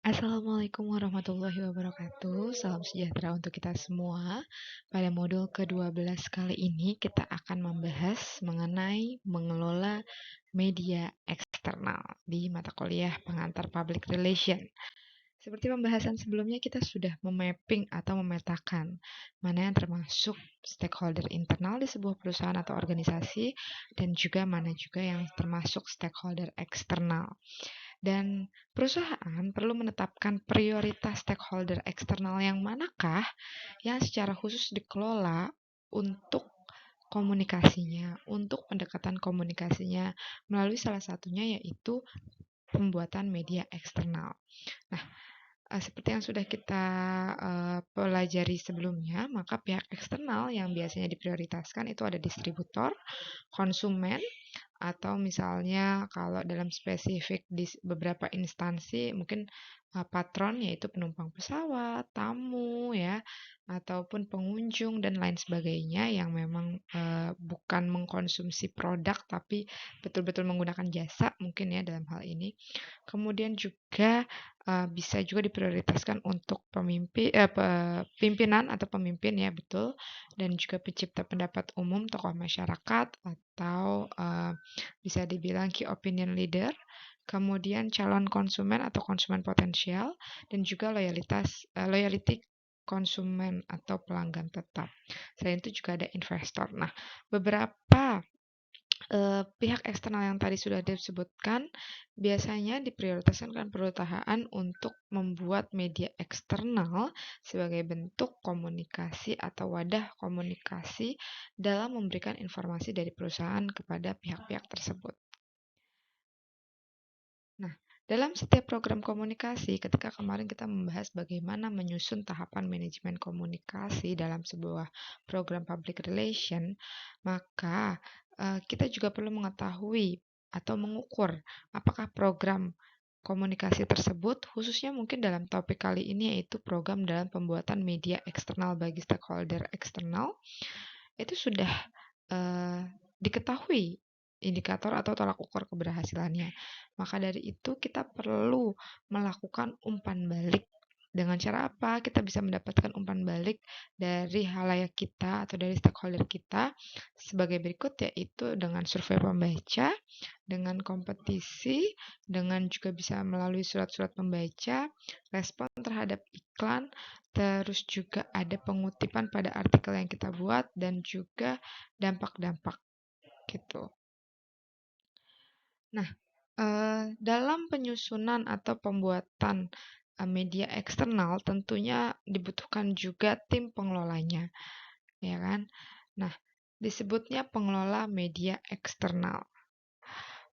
Assalamualaikum warahmatullahi wabarakatuh. Salam sejahtera untuk kita semua. Pada modul ke-12 kali ini kita akan membahas mengenai mengelola media eksternal di mata kuliah pengantar Public Relation. Seperti pembahasan sebelumnya, kita sudah memapping atau memetakan mana yang termasuk stakeholder internal di sebuah perusahaan atau organisasi dan juga mana juga yang termasuk stakeholder eksternal. Dan perusahaan perlu menetapkan prioritas stakeholder eksternal yang manakah yang secara khusus dikelola untuk komunikasinya, untuk pendekatan komunikasinya melalui salah satunya yaitu pembuatan media eksternal. Nah, seperti yang sudah kita pelajari sebelumnya, maka pihak eksternal yang biasanya diprioritaskan itu ada distributor, konsumen, atau misalnya kalau dalam spesifik di beberapa instansi mungkin patron yaitu penumpang pesawat, tamu ya, ataupun pengunjung dan lain sebagainya yang memang bukan mengkonsumsi produk tapi betul-betul menggunakan jasa mungkin ya dalam hal ini. Kemudian juga bisa juga diprioritaskan untuk pimpinan atau pemimpin ya betul, dan juga pencipta pendapat umum, tokoh masyarakat atau bisa dibilang key opinion leader, kemudian calon konsumen atau konsumen potensial, dan juga loyalty konsumen atau pelanggan tetap. Selain itu juga ada investor. Nah, beberapa pihak eksternal yang tadi sudah disebutkan biasanya diprioritaskan perusahaan untuk membuat media eksternal sebagai bentuk komunikasi atau wadah komunikasi dalam memberikan informasi dari perusahaan kepada pihak-pihak tersebut. Nah, dalam setiap program komunikasi, ketika kemarin kita membahas bagaimana menyusun tahapan manajemen komunikasi dalam sebuah program public relation, maka kita juga perlu mengetahui atau mengukur apakah program komunikasi tersebut, khususnya mungkin dalam topik kali ini yaitu program dalam pembuatan media eksternal bagi stakeholder eksternal, itu sudah diketahui indikator atau tolak ukur keberhasilannya. Maka dari itu kita perlu melakukan umpan balik. Dengan cara apa? Kita bisa mendapatkan umpan balik dari halayak kita atau dari stakeholder kita sebagai berikut, yaitu dengan survei pembaca, dengan kompetisi, dengan juga bisa melalui surat-surat pembaca, respon terhadap iklan, terus juga ada pengutipan pada artikel yang kita buat, dan juga dampak-dampak gitu. Nah, dalam penyusunan atau pembuatan media eksternal tentunya dibutuhkan juga tim pengelolanya, ya kan? Nah, disebutnya pengelola media eksternal.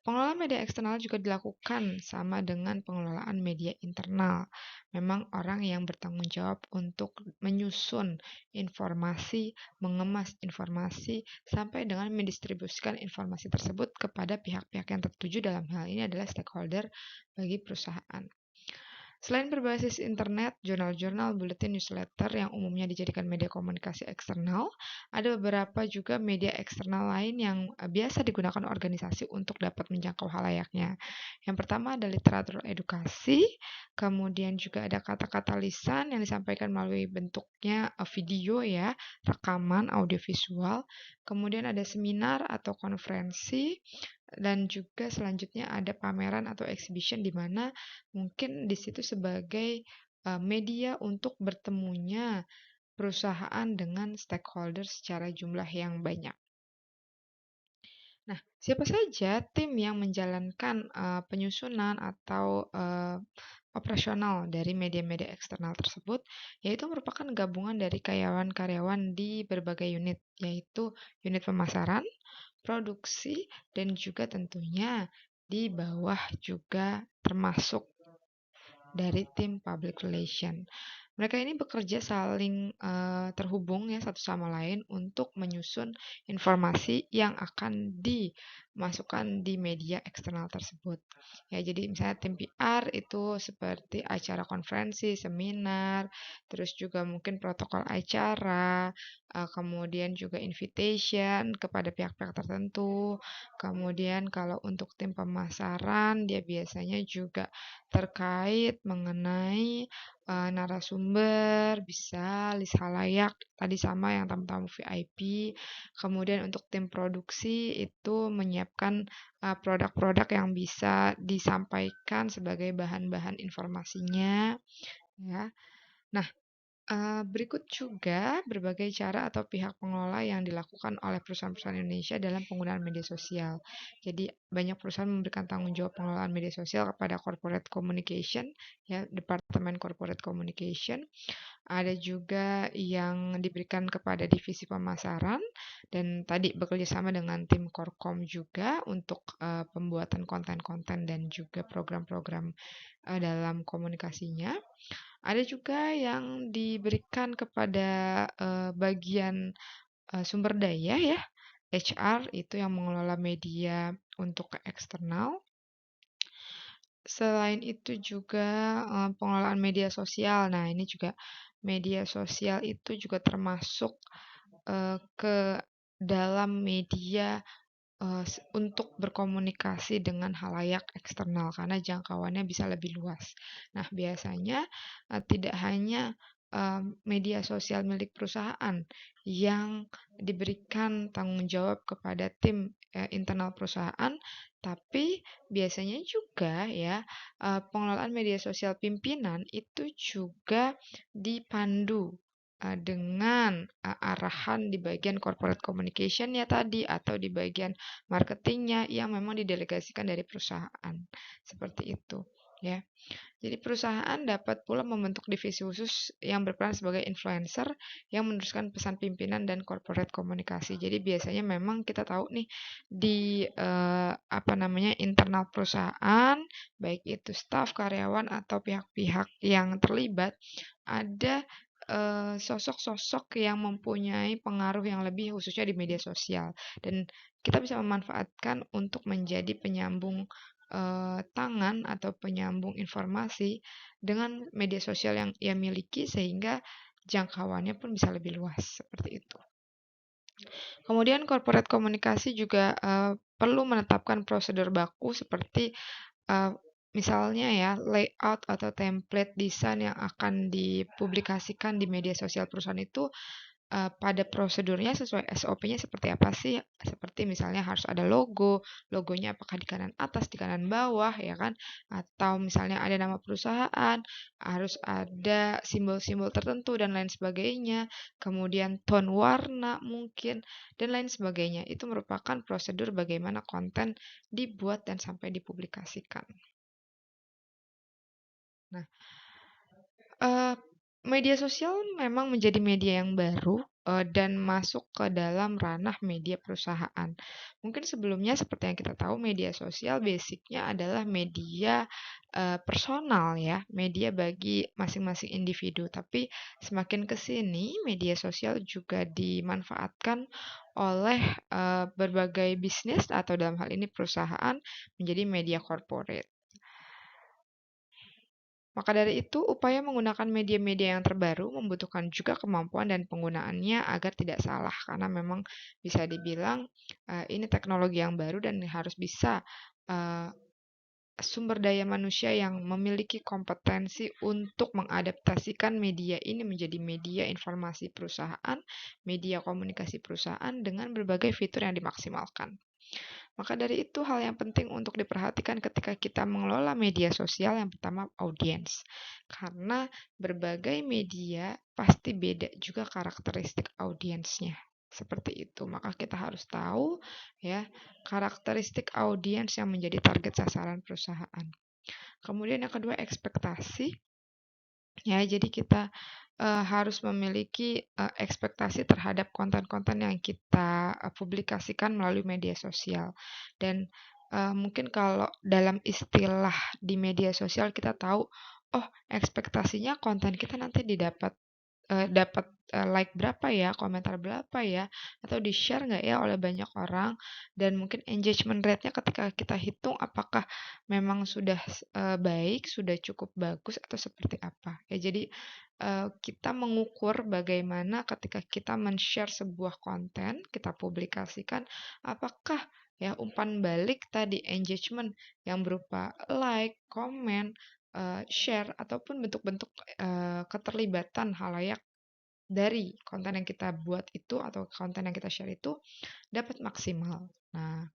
Pengelolaan media eksternal juga dilakukan sama dengan pengelolaan media internal. Memang orang yang bertanggung jawab untuk menyusun informasi, mengemas informasi, sampai dengan mendistribusikan informasi tersebut kepada pihak-pihak yang tertuju, dalam hal ini adalah stakeholder bagi perusahaan. Selain berbasis internet, jurnal-jurnal, buletin, newsletter yang umumnya dijadikan media komunikasi eksternal, ada beberapa juga media eksternal lain yang biasa digunakan organisasi untuk dapat menjangkau halayaknya. Yang pertama ada literatur edukasi, kemudian juga ada kata-kata lisan yang disampaikan melalui bentuknya video ya, rekaman audiovisual, kemudian ada seminar atau konferensi, dan juga selanjutnya ada pameran atau exhibition di mana mungkin di situ sebagai media untuk bertemunya perusahaan dengan stakeholder secara jumlah yang banyak. Nah, siapa saja tim yang menjalankan penyusunan atau operasional dari media-media eksternal tersebut, yaitu merupakan gabungan dari karyawan-karyawan di berbagai unit, yaitu unit pemasaran, produksi, dan juga tentunya di bawah juga termasuk dari tim public relation. Mereka ini bekerja saling terhubung ya satu sama lain untuk menyusun informasi yang akan dimasukkan di media eksternal tersebut. Ya, jadi misalnya tim PR itu seperti acara konferensi, seminar, terus juga mungkin protokol acara, kemudian juga invitation kepada pihak-pihak tertentu. Kemudian kalau untuk tim pemasaran, dia biasanya juga terkait mengenai narasumber, bisa list halayak, tadi sama yang tamu-tamu VIP. Kemudian untuk tim produksi itu menyiapkan produk-produk yang bisa disampaikan sebagai bahan-bahan informasinya, ya. Nah, berikut juga berbagai cara atau pihak pengelola yang dilakukan oleh perusahaan-perusahaan Indonesia dalam penggunaan media sosial. Jadi, banyak perusahaan memberikan tanggung jawab pengelolaan media sosial kepada corporate communication, ya, Departemen Corporate Communication. Ada juga yang diberikan kepada divisi pemasaran dan tadi bekerja sama dengan tim Korkom juga untuk pembuatan konten-konten dan juga program-program dalam komunikasinya. Ada juga yang diberikan kepada bagian sumber daya ya, HR itu yang mengelola media untuk ke eksternal. Selain itu juga pengelolaan media sosial. Nah, ini juga media sosial itu juga termasuk ke dalam media untuk berkomunikasi dengan halayak eksternal karena jangkauannya bisa lebih luas. Nah, biasanya tidak hanya media sosial milik perusahaan yang diberikan tanggung jawab kepada tim internal perusahaan, tapi biasanya juga ya pengelolaan media sosial pimpinan itu juga dipandu dengan arahan di bagian corporate communication ya tadi atau di bagian marketingnya yang memang didelegasikan dari perusahaan. Seperti itu, ya. Jadi perusahaan dapat pula membentuk divisi khusus yang berperan sebagai influencer yang meneruskan pesan pimpinan dan corporate komunikasi. Jadi biasanya memang kita tahu nih di internal perusahaan, baik itu staf, karyawan atau pihak-pihak yang terlibat, ada sosok-sosok yang mempunyai pengaruh yang lebih khususnya di media sosial dan kita bisa memanfaatkan untuk menjadi penyambung tangan atau penyambung informasi dengan media sosial yang ia miliki sehingga jangkauannya pun bisa lebih luas seperti itu. Kemudian corporate komunikasi juga perlu menetapkan prosedur baku seperti uh, misalnya ya layout atau template desain yang akan dipublikasikan di media sosial perusahaan itu pada prosedurnya sesuai SOP-nya seperti apa sih? Seperti misalnya harus ada logonya apakah di kanan atas, di kanan bawah, ya kan? Atau misalnya ada nama perusahaan, harus ada simbol-simbol tertentu dan lain sebagainya. Kemudian tone warna mungkin dan lain sebagainya. Itu merupakan prosedur bagaimana konten dibuat dan sampai dipublikasikan. Nah, Eee, media sosial memang menjadi media yang baru, dan masuk ke dalam ranah media perusahaan. Mungkin sebelumnya seperti yang kita tahu media sosial basic-nya adalah media, personal ya, media bagi masing-masing individu. Tapi semakin ke sini media sosial juga dimanfaatkan oleh, berbagai bisnis atau dalam hal ini perusahaan menjadi media corporate. Maka dari itu, upaya menggunakan media-media yang terbaru membutuhkan juga kemampuan dan penggunaannya agar tidak salah, karena memang bisa dibilang ini teknologi yang baru dan harus bisa uh, sumber daya manusia yang memiliki kompetensi untuk mengadaptasikan media ini menjadi media informasi perusahaan, media komunikasi perusahaan dengan berbagai fitur yang dimaksimalkan. Maka dari itu hal yang penting untuk diperhatikan ketika kita mengelola media sosial yang pertama audiens. Karena berbagai media pasti beda juga karakteristik audiensnya. Seperti itu. Maka kita harus tahu ya karakteristik audiens yang menjadi target sasaran perusahaan. Kemudian yang kedua ekspektasi. Ya, jadi kita harus memiliki ekspektasi terhadap konten-konten yang kita publikasikan melalui media sosial. Dan mungkin kalau dalam istilah di media sosial kita tahu oh ekspektasinya konten kita nanti dapat like berapa ya, komentar berapa ya, atau di-share nggak ya oleh banyak orang, dan mungkin engagement rate-nya ketika kita hitung apakah memang sudah baik, sudah cukup bagus atau seperti apa. Ya, jadi kita mengukur bagaimana ketika kita men-share sebuah konten, kita publikasikan, apakah ya umpan balik tadi engagement yang berupa like, komen, share ataupun bentuk-bentuk keterlibatan halayak dari konten yang kita buat itu atau konten yang kita share itu dapat maksimal. Nah,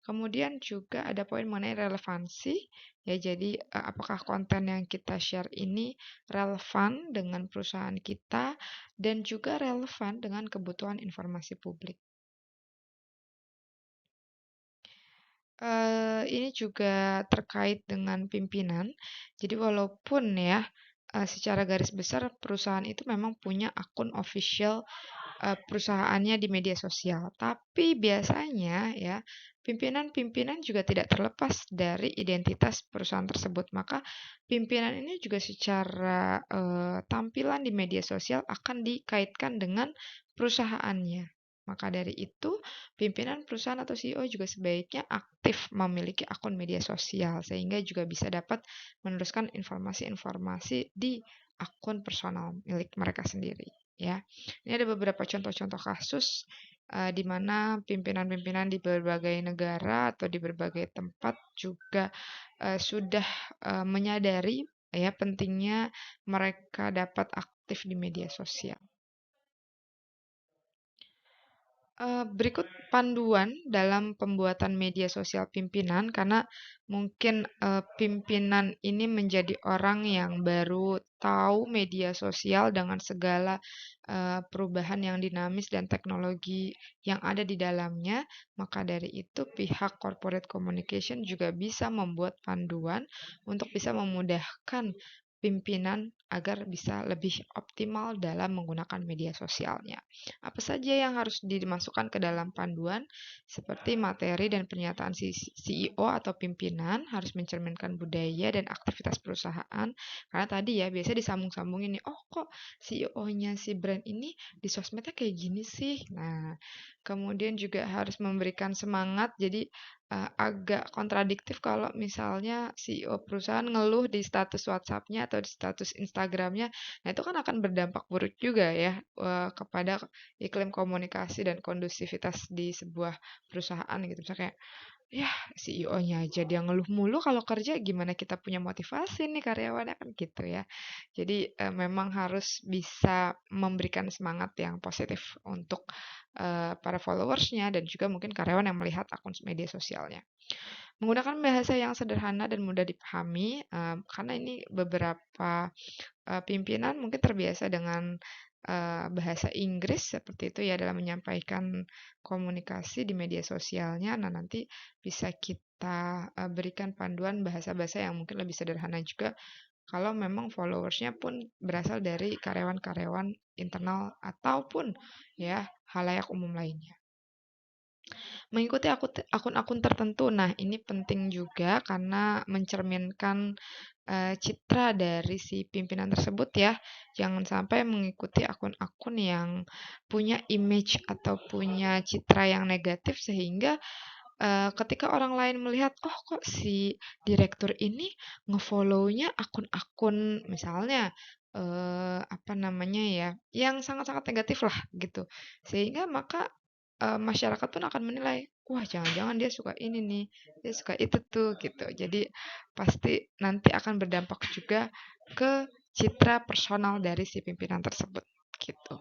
kemudian juga ada poin mengenai relevansi, ya. Jadi apakah konten yang kita share ini relevan dengan perusahaan kita dan juga relevan dengan kebutuhan informasi publik. Ini juga terkait dengan pimpinan. Jadi walaupun ya, secara garis besar perusahaan itu memang punya akun official perusahaannya di media sosial. Tapi biasanya ya, pimpinan-pimpinan juga tidak terlepas dari identitas perusahaan tersebut. Maka pimpinan ini juga secara tampilan di media sosial akan dikaitkan dengan perusahaannya. Maka dari itu, pimpinan perusahaan atau CEO juga sebaiknya aktif memiliki akun media sosial sehingga juga bisa dapat meneruskan informasi-informasi di akun personal milik mereka sendiri, ya. Ini ada beberapa contoh-contoh kasus di mana pimpinan-pimpinan di berbagai negara atau di berbagai tempat juga sudah menyadari ya pentingnya mereka dapat aktif di media sosial. Berikut panduan dalam pembuatan media sosial pimpinan, karena mungkin pimpinan ini menjadi orang yang baru tahu media sosial dengan segala perubahan yang dinamis dan teknologi yang ada di dalamnya. Maka dari itu, pihak corporate communication juga bisa membuat panduan untuk bisa memudahkan pimpinan agar bisa lebih optimal dalam menggunakan media sosialnya. Apa saja yang harus dimasukkan ke dalam panduan, seperti materi dan pernyataan si CEO atau pimpinan harus mencerminkan budaya dan aktivitas perusahaan. Karena tadi ya, biasa disambung-sambungin nih, oh kok CEO-nya si brand ini di sosmednya kayak gini sih. Nah, kemudian juga harus memberikan semangat, jadi agak kontradiktif kalau misalnya CEO perusahaan ngeluh di status WhatsApp-nya atau di status Instagram-nya. Nah, itu kan akan berdampak buruk juga ya kepada iklim komunikasi dan kondusivitas di sebuah perusahaan gitu. Misalnya kayak, ya CEO-nya aja dia ngeluh mulu kalau kerja, gimana kita punya motivasi nih karyawannya, kan gitu ya. Jadi memang harus bisa memberikan semangat yang positif untuk para followersnya dan juga mungkin karyawan yang melihat akun media sosialnya. Menggunakan bahasa yang sederhana dan mudah dipahami, karena ini beberapa pimpinan mungkin terbiasa dengan bahasa Inggris seperti itu ya dalam menyampaikan komunikasi di media sosialnya. Nah, nanti bisa kita berikan panduan bahasa-bahasa yang mungkin lebih sederhana juga kalau memang followersnya pun berasal dari karyawan-karyawan internal ataupun ya halayak umum lainnya. Mengikuti akun-akun tertentu. Nah, ini penting juga karena mencerminkan citra dari si pimpinan tersebut ya. Jangan sampai mengikuti akun-akun yang punya image atau punya citra yang negatif sehingga ketika orang lain melihat, oh kok si direktur ini ngefollow-nya akun-akun misalnya apa namanya ya, yang sangat-sangat negatif lah gitu. Sehingga maka masyarakat pun akan menilai, wah jangan-jangan dia suka ini nih, dia suka itu tuh gitu. Jadi pasti nanti akan berdampak juga ke citra personal dari si pimpinan tersebut gitu.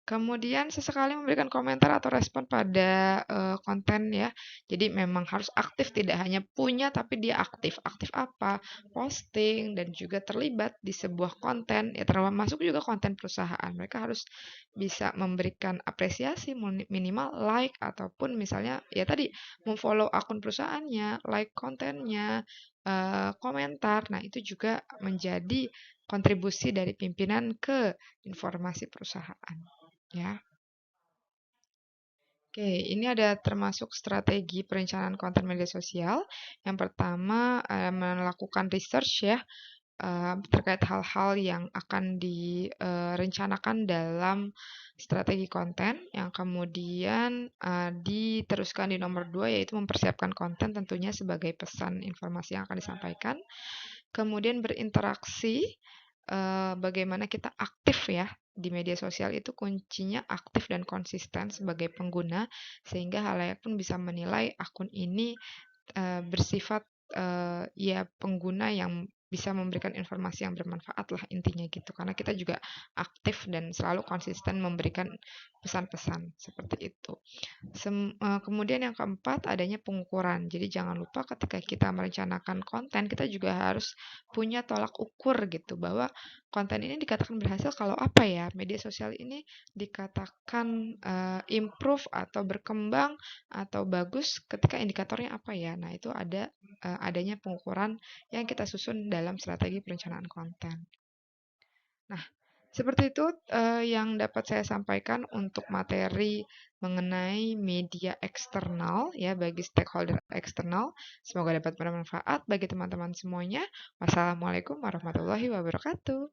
Kemudian sesekali memberikan komentar atau respon pada konten ya. Jadi memang harus aktif, tidak hanya punya tapi dia aktif. Aktif apa? Posting dan juga terlibat di sebuah konten, ya termasuk juga konten perusahaan. Mereka harus bisa memberikan apresiasi minimal like ataupun misalnya ya tadi memfollow akun perusahaannya, like kontennya, komentar. Nah, itu juga menjadi kontribusi dari pimpinan ke informasi perusahaan. Ya, oke, ini ada termasuk strategi perencanaan konten media sosial. Yang pertama, melakukan research ya. terkait hal-hal yang akan direncanakan dalam strategi konten, yang kemudian diteruskan di nomor 2 yaitu mempersiapkan konten tentunya sebagai pesan informasi yang akan disampaikan. Kemudian berinteraksi, bagaimana kita aktif ya di media sosial itu kuncinya aktif dan konsisten sebagai pengguna sehingga halayak pun bisa menilai akun ini bersifat ya pengguna yang bisa memberikan informasi yang bermanfaat lah intinya gitu karena kita juga aktif dan selalu konsisten memberikan pesan-pesan seperti itu. Kemudian yang keempat adanya pengukuran. Jadi jangan lupa ketika kita merencanakan konten, kita juga harus punya tolak ukur gitu bahwa konten ini dikatakan berhasil kalau apa ya? Media sosial ini dikatakan improve atau berkembang atau bagus ketika indikatornya apa ya? Nah, itu adanya pengukuran yang kita susun dalam strategi perencanaan konten. Nah, seperti itu yang dapat saya sampaikan untuk materi mengenai media eksternal ya bagi stakeholder eksternal. Semoga dapat bermanfaat bagi teman-teman semuanya. Wassalamualaikum warahmatullahi wabarakatuh.